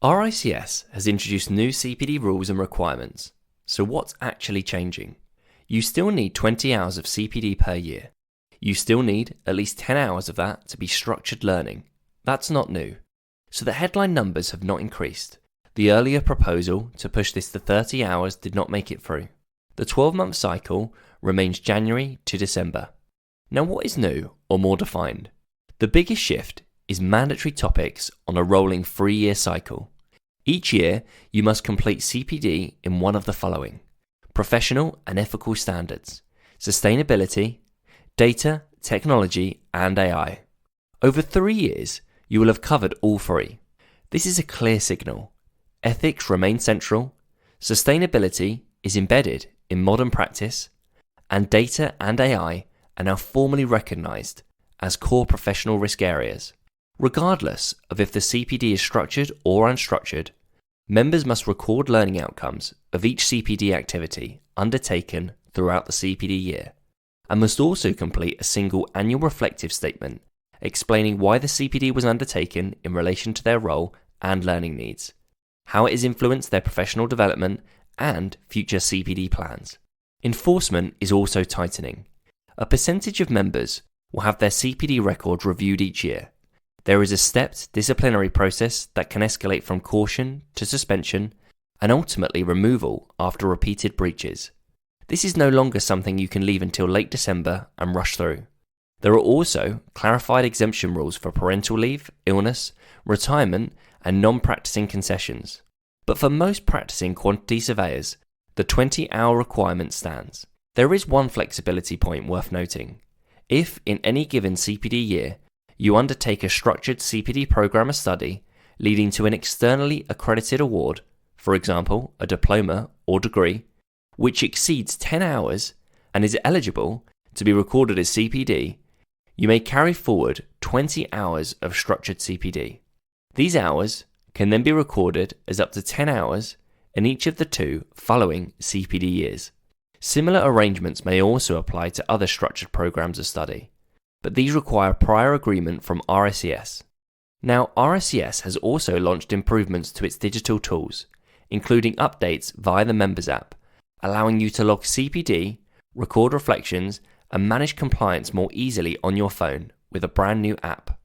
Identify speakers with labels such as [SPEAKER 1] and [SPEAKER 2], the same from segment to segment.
[SPEAKER 1] RICS has introduced new CPD rules and requirements. So what's actually changing? You still need 20 hours of CPD per year. You still need at least 10 hours of that to be structured learning. That's not new. So the headline numbers have not increased. The earlier proposal to push this to 30 hours did not make it through. The 12-month cycle remains January to December. Now what is new or more defined? The biggest shift is mandatory topics on a rolling 3-year cycle. Each year, you must complete CPD in one of the following: professional and ethical standards, sustainability, data, technology, and AI. Over 3 years, you will have covered all 3. This is a clear signal. Ethics remain central, sustainability is embedded in modern practice, and data and AI are now formally recognised as core professional risk areas. Regardless of if the CPD is structured or unstructured, members must record learning outcomes of each CPD activity undertaken throughout the CPD year, and must also complete a single annual reflective statement explaining why the CPD was undertaken in relation to their role and learning needs, how it has influenced their professional development and future CPD plans. Enforcement is also tightening. A percentage of members will have their CPD record reviewed each year. There is a stepped disciplinary process that can escalate from caution to suspension and ultimately removal after repeated breaches. This is no longer something you can leave until late December and rush through. There are also clarified exemption rules for parental leave, illness, retirement, and non-practicing concessions. But for most practicing quantity surveyors, the 20-hour requirement stands. There is one flexibility point worth noting. If in any given CPD year, you undertake a structured CPD program of study leading to an externally accredited award, for example, a diploma or degree, which exceeds 10 hours and is eligible to be recorded as CPD, you may carry forward 20 hours of structured CPD. These hours can then be recorded as up to 10 hours in each of the 2 following CPD years. Similar arrangements may also apply to other structured programs of study, but these require prior agreement from RICS. Now, RICS has also launched improvements to its digital tools, including updates via the Members app, allowing you to log CPD, record reflections, and manage compliance more easily on your phone with a brand new app.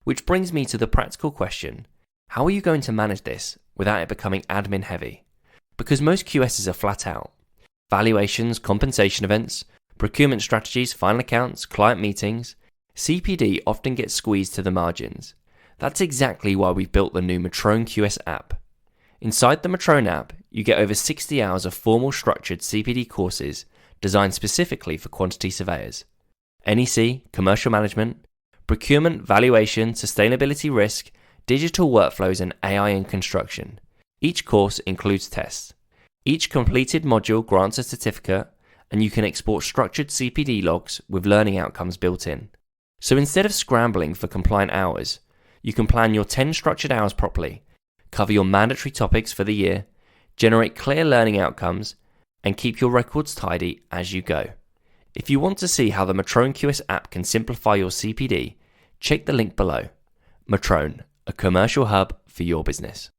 [SPEAKER 1] Which brings me to the practical question: how are you going to manage this without it becoming admin heavy? Because most QSs are flat out. Valuations, compensation events, procurement strategies, final accounts, client meetings, CPD often gets squeezed to the margins. That's exactly why we've built the new Metroun QS app. Inside the Metroun app, you get over 60 hours of formal structured CPD courses designed specifically for quantity surveyors. NEC, commercial management, procurement, valuation, sustainability risk, digital workflows, and AI in construction. Each course includes tests. Each completed module grants a certificate, and you can export structured CPD logs with learning outcomes built in. So instead of scrambling for compliant hours, you can plan your 10 structured hours properly, cover your mandatory topics for the year, generate clear learning outcomes, and keep your records tidy as you go. If you want to see how the Metroun QS app can simplify your CPD, check the link below. Metroun, a commercial hub for your business.